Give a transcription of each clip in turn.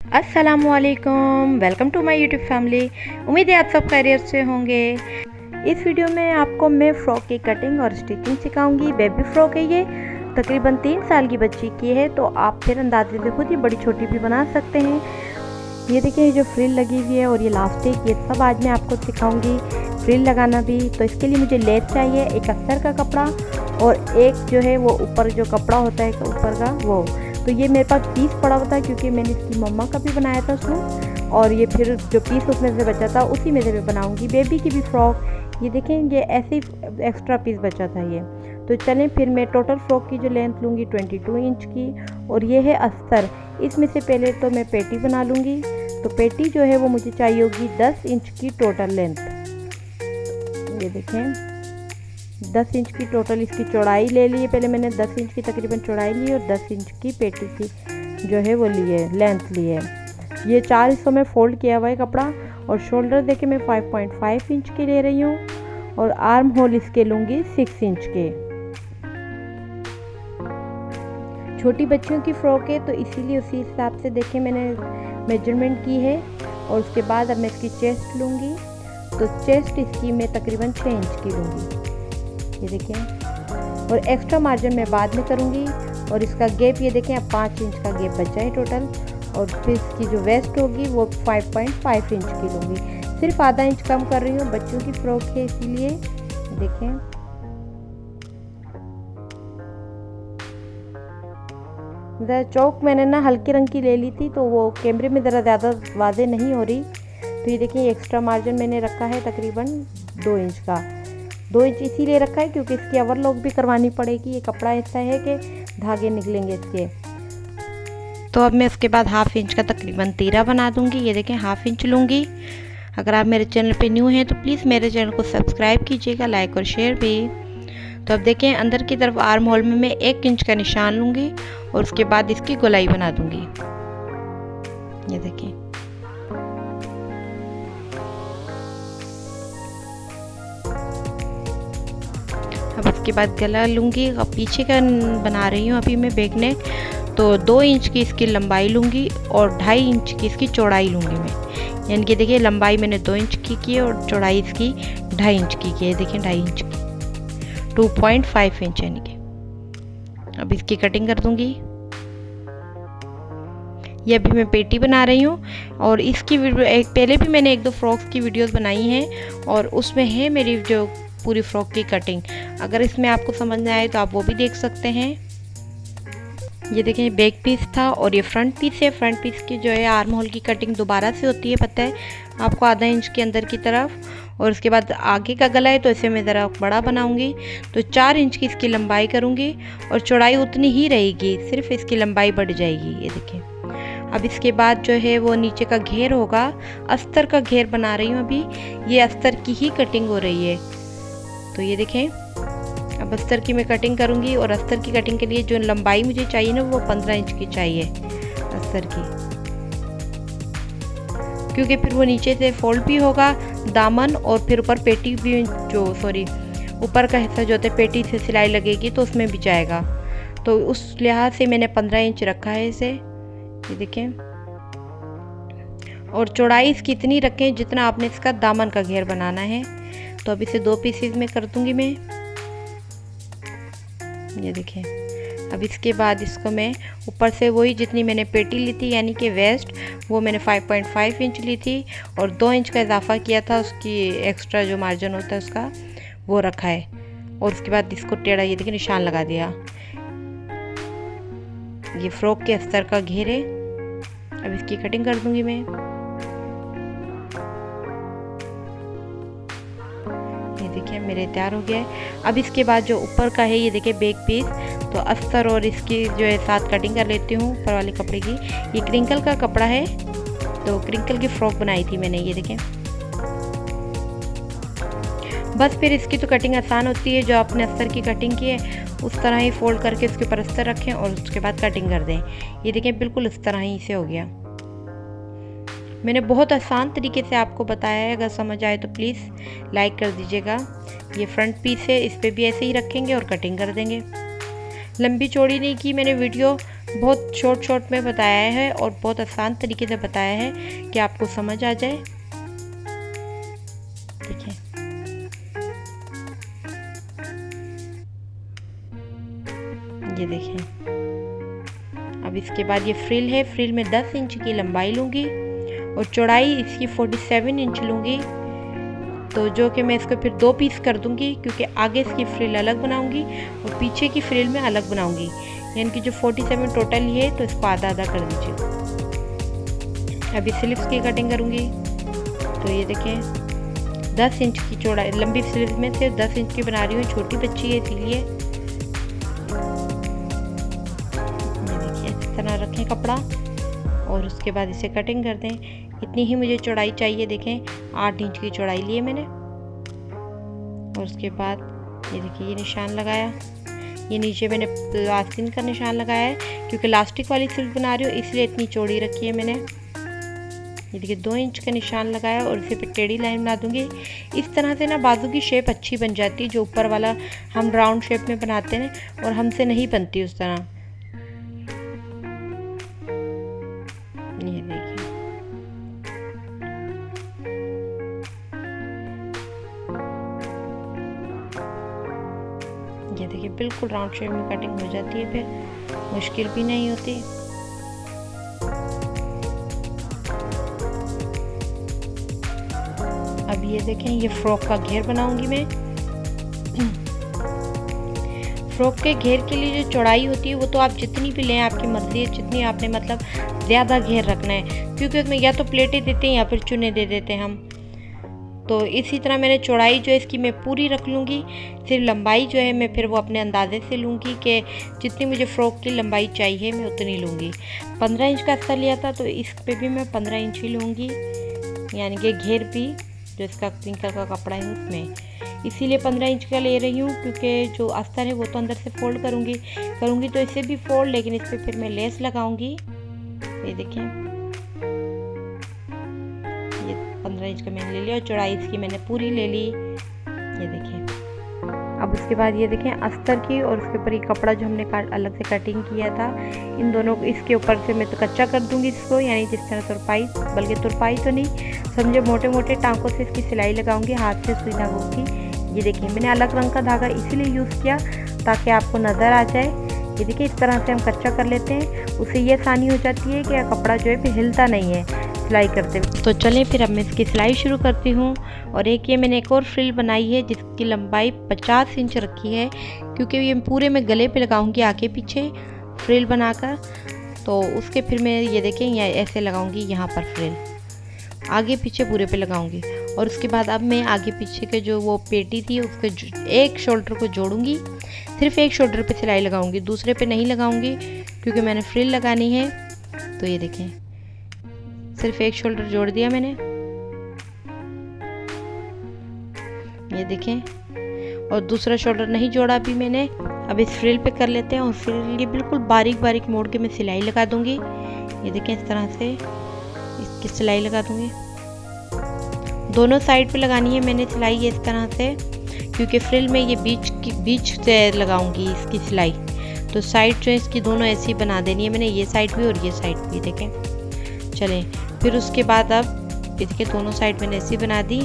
अस्सलामुअलैकुम, welcome to my YouTube family. उम्मीद है आप सब खैरियत से होंगे। इस वीडियो में आपको मैं फ़्रॉक की कटिंग और स्टिचिंग सिखाऊंगी। बेबी फ़्रॉक है ये, तकरीबन 3 साल की बच्ची की है, तो आप फिर अंदाजे से खुद ही बड़ी छोटी भी बना सकते हैं। ये देखिए, ये जो फ्रिल लगी हुई है और ये लास्टिक, ये सब आज मैं आपको सिखाऊंगी, फ्रिल लगाना भी। तो इसके लिए मुझे लेस चाहिए, एक अस्तर का कपड़ा और एक जो है वो ऊपर जो कपड़ा होता है ऊपर का वो। तो ये मेरे पास पीस पड़ा हुआ था क्योंकि मैंने इसकी मम्मा का भी बनाया था उसमें, और ये फिर जो पीस उसमें से बचा था उसी में से मैं बनाऊंगी बेबी की भी फ्रॉक। ये देखें, ये ऐसे ही एक्स्ट्रा पीस बचा था ये। तो चलें, फिर मैं टोटल फ्रॉक की जो लेंथ लूँगी 22 इंच की, और ये है अस्तर। इसमें से पहले तो मैं पेटी बना लूँगी। तो पेटी जो है वो मुझे चाहिए होगी 10 इंच की टोटल लेंथ। ये देखें, 10 इंच की टोटल इसकी चौड़ाई ले ली है। पहले मैंने 10 इंच की तकरीबन चौड़ाई ली और 10 इंच की पेटी की जो है वो ली है, लेंथ ली है। ये 4 हिस्सों में फोल्ड किया हुआ है कपड़ा। और शोल्डर देखे मैं 5.5 इंच की ले रही हूँ, और आर्म होल इसके लूँगी 6 इंच के। छोटी बच्चियों की फ्रॉक है तो इसीलिए उसी हिसाब से देखें मैंने मेजरमेंट की है। और उसके बाद अब मैं इसकी चेस्ट लूँगी। तो चेस्ट इसकी मैं तकरीबन 6 इंच की लूँगी, ये देखें। और एक्स्ट्रा मार्जिन मैं बाद में करूँगी। और इसका गैप ये देखें, अब 5 इंच का गैप बचा है टोटल। और फिर इसकी जो वेस्ट होगी वो 5.5 इंच की लूँगी, सिर्फ आधा इंच कम कर रही हूँ, बच्चों की फ्रॉक है इसीलिए। देखें, ज़रा चौक मैंने ना हल्के रंग की ले ली थी, तो वो कैमरे में ज़रा ज़्यादा वाज़े नहीं हो रही। तो ये देखिए, एक्स्ट्रा मार्जिन मैंने रखा है तकरीबन 2 इंच का। 2 इंच इसीलिए रखा है क्योंकि इसकी ओवरलॉक भी करवानी पड़ेगी। ये कपड़ा ऐसा है कि धागे निकलेंगे इसके। तो अब मैं उसके बाद हाफ इंच का तकरीबन तीरा बना दूंगी। ये देखें, हाफ इंच लूँगी। अगर आप मेरे चैनल पे न्यू हैं तो प्लीज़ मेरे चैनल को सब्सक्राइब कीजिएगा, लाइक और शेयर भी। तो अब देखें, अंदर की तरफ आर्म होल में मैं 1 इंच का निशान लूँगी और उसके बाद इसकी गोलाई बना दूंगी। ये देखें, अब उसके बाद गला लूँगी। अब पीछे का बना रही हूँ अभी मैं बैक नेक। तो 2 इंच की इसकी लंबाई लूँगी और 2.5 इंच की इसकी चौड़ाई लूँगी मैं। यानी कि देखिए, लंबाई मैंने 2 इंच की है और चौड़ाई इसकी 2.5 इंच की है। देखें, 2.5 इंच की, 2.5 इंच यानी कि। अब इसकी कटिंग कर दूँगी। ये अभी मैं पेटी बना रही हूँ, और इसकी पहले भी मैंने 1-2 फ्रॉक्स की वीडियोस बनाई हैं, और उसमें है मेरी जो पूरी फ्रॉक की कटिंग। अगर इसमें आपको समझ में आए तो आप वो भी देख सकते हैं। ये देखें, बैक पीस था और ये फ्रंट पीस है। फ्रंट पीस की जो है आर्म होल की कटिंग दोबारा से होती है, पता है आपको, आधा इंच के अंदर की तरफ। और उसके बाद आगे का गला है तो इसे मैं ज़रा बड़ा बनाऊंगी। तो 4 इंच की इसकी लंबाई करूँगी और चौड़ाई उतनी ही रहेगी, सिर्फ इसकी लंबाई बढ़ जाएगी। ये देखें, अब इसके बाद जो है वो नीचे का घेर होगा, अस्तर का घेर बना रही हूँ अभी। ये अस्तर की ही कटिंग हो रही है। तो ये देखें, अब अस्तर की मैं कटिंग करूँगी। और अस्तर की कटिंग के लिए जो लंबाई मुझे चाहिए ना वो 15 इंच की चाहिए अस्तर की, क्योंकि फिर वो नीचे से फोल्ड भी होगा दामन, और फिर ऊपर पेटी भी ऊपर का हिस्सा जो होता है पेटी से सिलाई लगेगी तो उसमें भी जाएगा। तो उस लिहाज से मैंने 15 इंच रखा है इसे। ये देखें, और चौड़ाई इसकी इतनी रखें जितना आपने इसका दामन का घेर बनाना है। तो अब इसे 2 पीसेज में कर दूंगी मैं। ये देखें, अब इसके बाद इसको मैं ऊपर से वही जितनी मैंने पेटी ली थी यानी कि वेस्ट, वो मैंने 5.5 इंच ली थी और 2 इंच का इजाफा किया था, उसकी एक्स्ट्रा जो मार्जिन होता है उसका वो रखा है। और उसके बाद इसको टेढ़ा, ये देखिए, निशान लगा दिया। ये फ्रॉक के अस्तर का घेर है। अब इसकी कटिंग कर दूंगी मैं। ये देखिए, मेरे तैयार हो गया है। अब इसके बाद जो ऊपर का है, ये देखिए बैक पीस, तो अस्तर और इसकी जो है साथ कटिंग कर लेती हूँ ऊपर वाले कपड़े की। ये क्रिंकल का कपड़ा है, तो क्रिंकल की फ्रॉक बनाई थी मैंने। ये देखें, बस फिर इसकी तो कटिंग आसान होती है। जो आपने अस्तर की कटिंग की है उस तरह ही फोल्ड करके उसके ऊपर अस्तर रखें और उसके बाद कटिंग कर दें। ये देखें, बिल्कुल इस तरह ही से हो गया। मैंने बहुत आसान तरीके से आपको बताया है। अगर समझ आए तो प्लीज़ लाइक कर दीजिएगा। ये फ्रंट पीस है, इस पर भी ऐसे ही रखेंगे और कटिंग कर देंगे। लंबी चौड़ी नहीं की मैंने, वीडियो बहुत शॉर्ट में बताया है और बहुत आसान तरीके से बताया है कि आपको समझ आ जाए। देखिए ये देखें। अब इसके बाद ये फ्रिल है, फ्रिल में 10 इंच की लंबाई लूँगी और चौड़ाई इसकी 47 इंच लूँगी। तो जो कि मैं इसको फिर 2 पीस कर दूँगी, क्योंकि आगे इसकी फ्रिल अलग बनाऊँगी और पीछे की फ्रिल में अलग बनाऊँगी। यानी कि जो 47 टोटल ही है, तो इसको आधा आधा कर दीजिए। अभी स्लीव्स की कटिंग करूँगी। तो ये देखें 10 इंच की चौड़ाई, लंबी स्लीव्स में से 10 इंच की बना रही हूँ, छोटी बच्ची है इसीलिए। तरह रखें कपड़ा और उसके बाद इसे कटिंग कर दें। इतनी ही मुझे चौड़ाई चाहिए। देखें 8 इंच की चौड़ाई ली है मैंने। और उसके बाद ये देखिए, ये निशान लगाया, ये नीचे मैंने आस्तीन का निशान लगाया है, क्योंकि लास्टिक वाली सिल्क बना रही हूँ इसलिए इतनी चौड़ी रखी है मैंने। ये देखिए 2 इंच का निशान लगाया और इसे फिर टेढ़ी लाइन बना दूंगी। इस तरह से ना बाजू की शेप अच्छी बन जाती है, जो ऊपर वाला हम राउंड शेप में बनाते हैं और हमसे नहीं बनती उस तरह। ये देखिए बिल्कुल राउंड शेप में कटिंग हो जाती है, फिर मुश्किल भी नहीं होती। अब ये देखें, ये फ्रॉक का घेर बनाऊंगी मैं। फ्रॉक के घेर के लिए जो चौड़ाई होती है वो तो आप जितनी भी लें, आपकी मर्जी है, जितनी आपने मतलब ज़्यादा घेर रखना है, क्योंकि उसमें या तो प्लेटें देते हैं या फिर चुने दे देते हैं हम। तो इसी तरह मैंने चौड़ाई जो है इसकी मैं पूरी रख लूँगी। सिर्फ लंबाई जो है मैं फिर वो अपने अंदाजे से लूँगी कि जितनी मुझे फ़्रॉक की लंबाई चाहिए मैं उतनी लूँगी। 15 इंच का अस्तर लिया था, तो इस पे भी मैं 15 इंच ही लूँगी, यानी कि घेर भी जो इसका पिंकल का कपड़ा है उसमें, इसीलिए 15 इंच का ले रही हूँ, क्योंकि जो अस्तर है वो तो अंदर से फोल्ड करूँगी तो इसे भी फोल्ड, लेकिन इस पर फिर मैं लेस लगाऊँगी। ये देखें, ये 15 इंच का मैंने ले लिया और चौड़ाई इसकी मैंने पूरी ले ली। ये देखें। अब उसके बाद ये देखें अस्तर की और उसके ऊपर ये कपड़ा जो हमने अलग से कटिंग किया था, इन दोनों को इसके ऊपर से मैं तो कच्चा कर दूंगी इसको, यानी जिस तरह तुरपाई, बल्कि तुरपाई तो नहीं समझे, मोटे मोटे टांकों से इसकी सिलाई लगाऊंगी हाथ से सुई धागों की। ये देखिए मैंने अलग रंग का धागा इसीलिए यूज़ किया ताकि आपको नज़र आ जाए। ये देखिए इस तरह से हम कच्चा कर लेते हैं, उससे ये आसानी हो जाती है कि कपड़ा जो है फिर हिलता नहीं है सिलाई करते हुए। तो चलें फिर अब मैं इसकी सिलाई शुरू करती हूँ। और ये मैंने एक और फ्रिल बनाई है जिसकी लंबाई 50 इंच रखी है, क्योंकि ये पूरे मैं गले पे लगाऊंगी आगे पीछे फ्रिल बनाकर। तो उसके फिर मैं ये देखें ये ऐसे लगाऊंगी, यहाँ पर फ्रिल आगे पीछे पूरे पे लगाऊंगी। और उसके बाद अब मैं आगे पीछे के जो वो पेटी थी उसके एक शोल्डर को जोड़ूंगी, सिर्फ एक शोल्डर पे सिलाई लगाऊंगी, दूसरे पे नहीं लगाऊंगी क्योंकि मैंने फ्रिल लगानी है। तो ये देखें सिर्फ एक शोल्डर जोड़ दिया मैंने, ये देखें, और दूसरा शोल्डर नहीं जोड़ा अभी मैंने। अब इस फ्रिल पे कर लेते हैं और फ्रिल ये बिल्कुल बारीक बारीक मोड़ के मैं सिलाई लगा दूंगी। ये देखें इस तरह से इसकी सिलाई लगा दूंगी, दोनों साइड पे लगानी है मैंने सिलाई ये इस तरह से, क्योंकि फ्रिल में ये बीच से लगाऊंगी इसकी सिलाई। तो साइड जो है इसकी दोनों ऐसी बना देनी है मैंने, ये साइड भी और ये साइड भी। देखें चलें, फिर उसके बाद अब इसके दोनों साइड मैंने ऐसी बना दी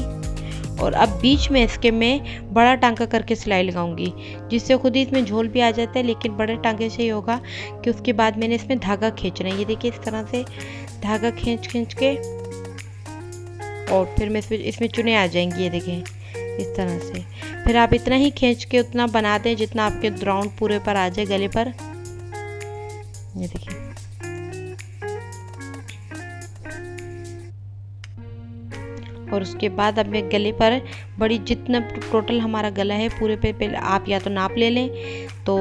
और अब बीच में इसके मैं बड़ा टांका करके सिलाई लगाऊंगी, जिससे खुद ही इसमें झोल भी आ जाता है। लेकिन बड़े टांके से ये होगा कि उसके बाद मैंने इसमें धागा खींचना है। ये देखिए इस तरह से धागा खींच के और फिर मैं इसमें चुने आ जाएंगी। ये देखें इस तरह से, फिर आप इतना ही खींच के उतना बना दें जितना आपके राउंड पूरे पर आ जाए गले पर। ये देखिए और उसके बाद अब मैं गले पर बड़ी जितना टोटल हमारा गला है पूरे पे पहले आप या तो नाप ले लें। तो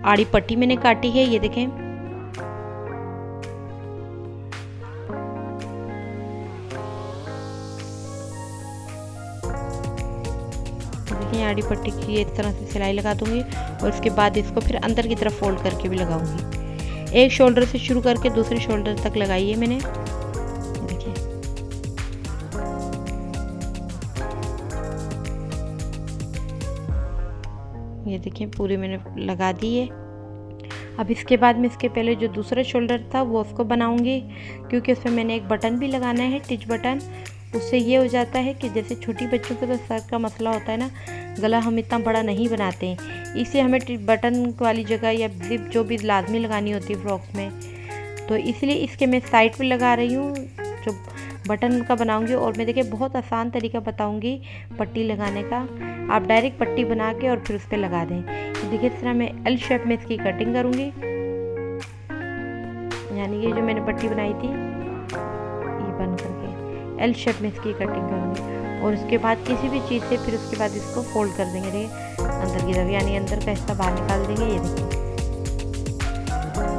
आड़ी पट्टी मैंने काटी है, ये देखें, आड़ी पट्टी की इस तरह से सिलाई लगा दूंगी और उसके बाद इसको फिर अंदर की तरफ फोल्ड करके भी लगाऊंगी। एक शोल्डर से शुरू करके दूसरे शोल्डर तक लगाई है मैंने। देखिए ये देखिए पूरी मैंने लगा दी है। अब इसके बाद में इसके पहले जो दूसरा शोल्डर था वो उसको बनाऊंगी, क्योंकि उसमें मैंने एक बटन भी लगाना है, टिच बटन। उससे ये हो जाता है कि जैसे छोटी बच्चों के तो सर का मसला होता है ना, गला हम इतना बड़ा नहीं बनाते हैं, इसलिए हमें बटन वाली जगह या जिप जो भी लाजमी लगानी होती है फ्रॉक्स में, तो इसलिए इसके मैं साइड पे लगा रही हूँ जो बटन का बनाऊंगी। और मैं देखिए बहुत आसान तरीका बताऊंगी पट्टी लगाने का, आप डायरेक्ट पट्टी बना के और फिर उस पर लगा दें। देखिए इस तरह मैं एल शेप में इसकी कटिंग करूंगी, यानी ये जो मैंने पट्टी बनाई थी ये बन करके एल शेप में इसकी कटिंग करूंगी। और उसके बाद किसी भी चीज़ से फिर उसके बाद इसको फोल्ड कर देंगे, देखिए अंदर की तरफ, यानी अंदर का हिस्सा बाहर निकाल देंगे। ये देखिए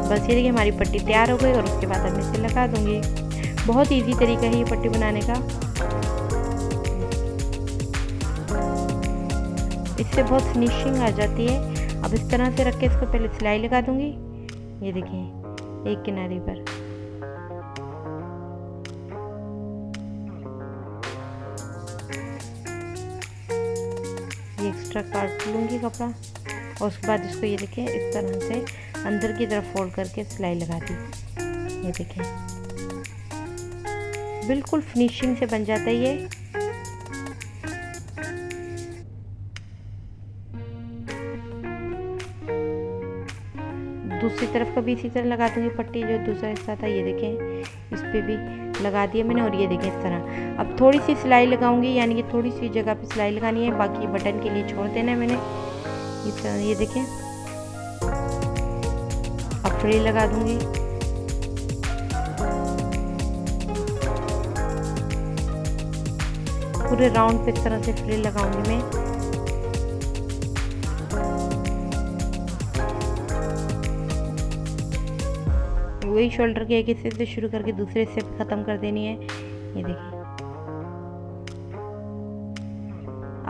बस, ये देखिए हमारी पट्टी तैयार हो गई। और उसके बाद अब मैं इसे लगा दूंगी। बहुत इजी तरीका है ये पट्टी बनाने का, इससे बहुत फिनिशिंग आ जाती है। अब इस तरह से रख के इसको पहले सिलाई लगा दूंगी। ये देखिए एक किनारे पर, ये एक्स्ट्रा काट लूंगी कपड़ा। और उसके बाद इसको ये देखिए इस तरह से अंदर की तरफ फोल्ड करके सिलाई लगा दी। ये देखिए बिल्कुल फिनिशिंग से बन जाता है ये। दूसरी तरफ का भी इसी तरह लगा दूंगी पट्टी, जो दूसरा हिस्सा था ये देखें इस पे भी लगा दिया मैंने। और ये देखें इस तरह अब थोड़ी सी सिलाई लगाऊंगी, यानी कि थोड़ी सी जगह पे सिलाई लगानी है, बाकी बटन के लिए छोड़ देना है मैंने। इस तरह ये देखें, अब फ्रिल लगा दूंगी। पूरे राउंड पे इस तरह से फ्रिल लगाऊंगी मैं। वही शोल्डर के एक हिस्से से शुरू करके दूसरे हिस्से पे ख़त्म कर देनी है। ये देखिए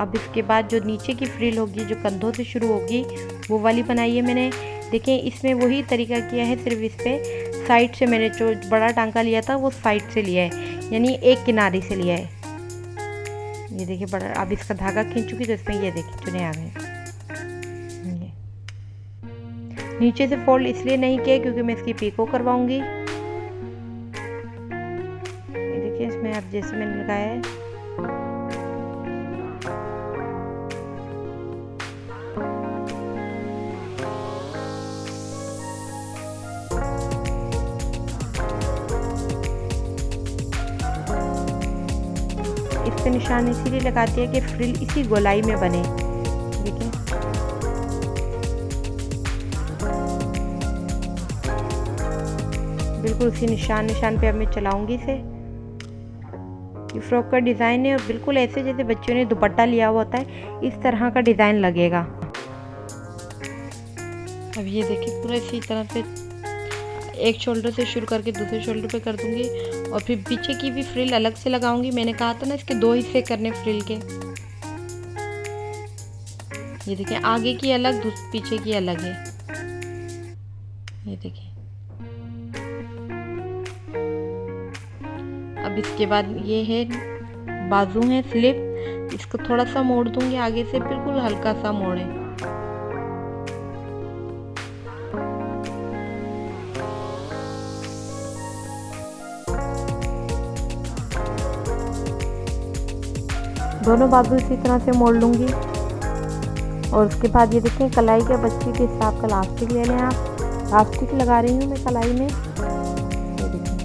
अब इसके बाद जो नीचे की फ्रिल होगी, जो कंधों से शुरू होगी, वो वाली बनाई है मैंने। देखें इसमें वही तरीका किया है, सिर्फ इस पे साइड से मैंने जो बड़ा टांका लिया था वो साइड से लिया है, यानी एक किनारे से लिया है। ये देखिए बड़ा, अब इसका धागा खींचूंगी तो इसमें ये देखिए चुने आ गए। नीचे से फोल्ड इसलिए नहीं किया क्योंकि मैं इसकी पीको करवाऊंगी। ये देखिए इसमें अब जैसे मैंने लगाया है, इस पे निशान इसीलिए लगा दिया कि फ्रिल इसी गोलाई में बने। देखिए बिल्कुल उसी निशान पे अब मैं चलाऊंगी इसे। ये फ्रॉक का डिज़ाइन है और बिल्कुल ऐसे जैसे बच्चों ने दुपट्टा लिया हुआ होता है, इस तरह का डिज़ाइन लगेगा। अब ये देखिए पूरा इसी तरह से एक शोल्डर से शुरू करके दूसरे शोल्डर पे कर दूंगी, और फिर पीछे की भी फ्रिल अलग से लगाऊंगी। मैंने कहा था ना इसके दो हिस्से करने फ्रिल के। ये देखिए आगे की अलग, पीछे की अलग है। ये देखिए अब इसके बाद ये है बाजू है स्लिप, इसको थोड़ा सा मोड़ दूंगी आगे से, बिल्कुल हल्का सा मोड़े। दोनों बाजू इसी तरह से मोड़ लूंगी। और उसके बाद ये देखें कलाई के बच्चे के हिसाब का लास्टिक ले लें आप। लास्टिक लगा रही हूँ मैं कलाई में। ये देखें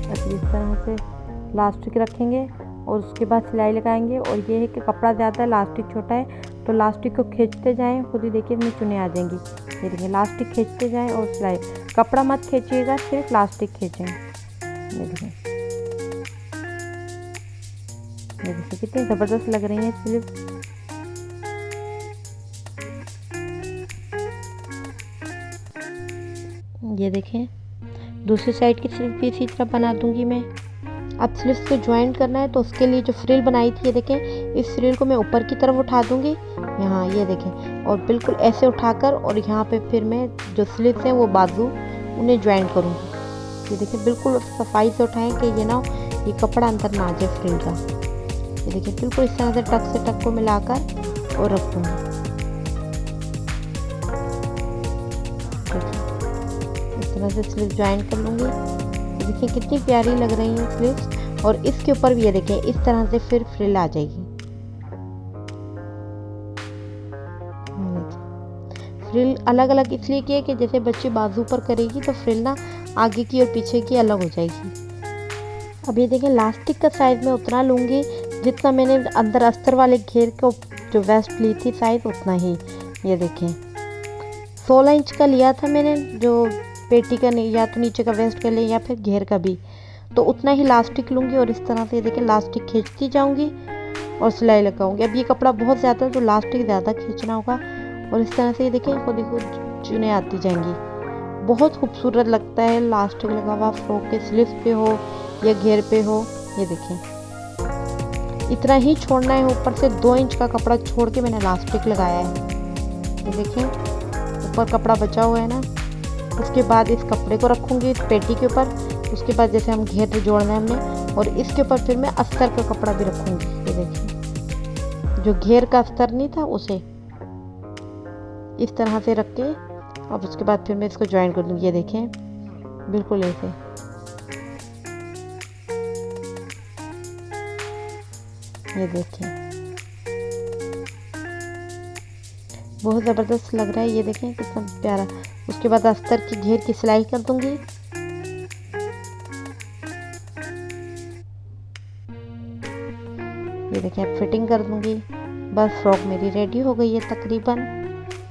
अब इस तरह से लास्टिक रखेंगे और उसके बाद सिलाई लगाएंगे। और ये है कि कपड़ा ज़्यादा है, लास्टिक छोटा है, तो लास्टिक को खींचते जाएं, खुद ही देखिए इसमें चुने आ जाएंगी। ये देखिए लास्टिक खींचते जाएं और सिलाई, कपड़ा मत खींचिएगा, सिर्फ लास्टिक खींचें। ये देखिए कितनी ज़बरदस्त लग रही है स्लीव। ये देखें दूसरी साइड की स्लीव भी इसी तरह बना दूंगी मैं। अब स्लीव्स को ज्वाइन करना है तो उसके लिए जो फ्रिल बनाई थी, ये देखें इस फ्रिल को मैं ऊपर की तरफ उठा दूंगी यहाँ, ये देखें, और बिल्कुल ऐसे उठाकर और यहाँ पे फिर मैं जो स्लीव्स हैं वो बाजू उन्हें ज्वाइन करूँगी। ये देखें बिल्कुल सफाई से उठाएं कि ये ना ये कपड़ा अंदर ना आ जाए फ्रिल का। ये देखिए बिल्कुल इस तरह से टक से टक को मिलाकर और रख दूँगी। तरह से स्लीव ज्वाइन कर लूँगी। देखिए कितनी प्यारी लग रही है स्लीव्स। और इसके ऊपर भी ये देखें इस तरह से फिर फ्रिल आ जाएगी। फ्रिल अलग अलग इसलिए किया कि जैसे बच्ची बाजू पर करेगी तो फ्रिल ना आगे की और पीछे की अलग हो जाएगी। अब ये देखें लास्टिक का साइज़ मैं उतना लूँगी जितना मैंने अंदर अस्तर वाले घेर को जो वेस्ट ली थी साइज़ उतना ही। ये देखें 16 इंच का लिया था मैंने, जो पेटी का नहीं, या तो नीचे का वेस्ट का ले या फिर घेर का भी, तो उतना ही लास्टिक लूँगी और इस तरह से ये देखें लास्टिक खींचती जाऊँगी और सिलाई लगाऊँगी। अब ये कपड़ा बहुत ज़्यादा है तो लास्टिक ज़्यादा खींचना होगा और इस तरह से ये देखें खुद ही खुद चुने आती जाएंगी। बहुत खूबसूरत लगता है लास्टिक लगा हुआ फ्रॉक के स्लीव पे हो या घेर पे हो। ये देखें इतना ही छोड़ना है, ऊपर से 2 इंच का कपड़ा छोड़ के मैंने लास्टिक लगाया है। ये देखें ऊपर कपड़ा बचा हुआ है ना, उसके बाद इस कपड़े को रखूँगी इस पेटी के ऊपर। उसके बाद जैसे हम घेर जोड़ना है हमने, और इसके ऊपर फिर मैं अस्तर का कपड़ा भी रखूँगी। ये देखिए जो घेर का अस्तर नहीं था उसे इस तरह से रख के, अब उसके बाद फिर मैं इसको ज्वाइन कर दूँगी। ये देखें बिल्कुल ऐसे। ये देखें बहुत ज़बरदस्त लग रहा है। ये देखें कितना प्यारा। उसके बाद अस्तर की घेर की सिलाई कर दूंगी। ये देखें अब फिटिंग कर दूंगी। बस फ्रॉक मेरी रेडी हो गई है तकरीबन।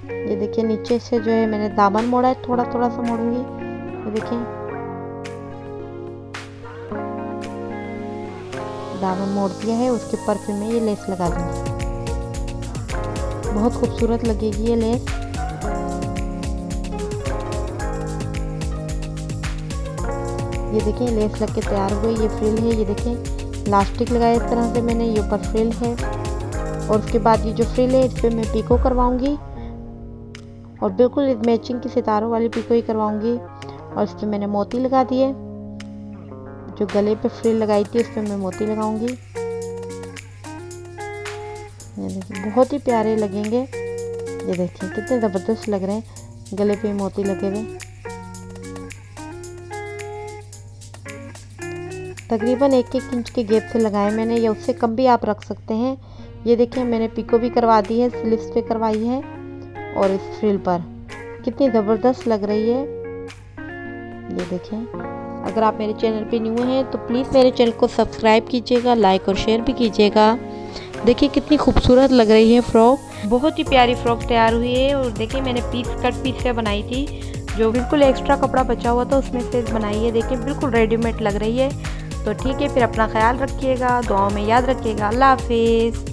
ये देखिए नीचे से जो है मैंने दामन मोड़ा है, थोड़ा थोड़ा सा मोड़ूंगी। ये देखें दामन मोड़ दिया है, उसके ऊपर फिर मैं ये लेस लगा दूंगी। बहुत खूबसूरत लगेगी ये लेस। ये देखें लेस लग के तैयार हो गई। ये फ्रिल है, ये देखें लास्टिक लगाया इस तरह से मैंने, ये ऊपर फ्रिल है। और उसके बाद ये जो फ्रिल है इस पर मैं पिको करवाऊंगी और बिल्कुल मैचिंग की सितारों वाली पिको ही करवाऊंगी। और इस पर मैंने मोती लगा दिए, जो गले पे फ्रिल लगाई थी उस पर मैं मोती लगाऊंगी। ये देखिए बहुत ही प्यारे लगेंगे। ये देखिए कितने ज़बरदस्त लग रहे हैं गले पे मोती लगे हुए। तकरीबन 1-1 इंच के गैप से लगाए मैंने, या उससे कम भी आप रख सकते हैं। ये देखिए मैंने पिको भी करवा दी है, स्लीव्स पे करवाई है और इस फ्रिल पर कितनी ज़बरदस्त लग रही है। ये देखें अगर आप मेरे चैनल पे न्यू हैं तो प्लीज़ मेरे चैनल को सब्सक्राइब कीजिएगा, लाइक और शेयर भी कीजिएगा। देखिए कितनी खूबसूरत लग रही है फ्रॉक। बहुत ही प्यारी फ्रॉक तैयार हुई है। और देखिए मैंने कट पीस से बनाई थी, जो बिल्कुल एक्स्ट्रा कपड़ा बचा हुआ था उसमें से बनाई है। देखिए बिल्कुल रेडीमेड लग रही है। तो ठीक है, फिर अपना ख्याल रखिएगा, दुआओं में याद रखिएगा। अल्लाह हाफिज़।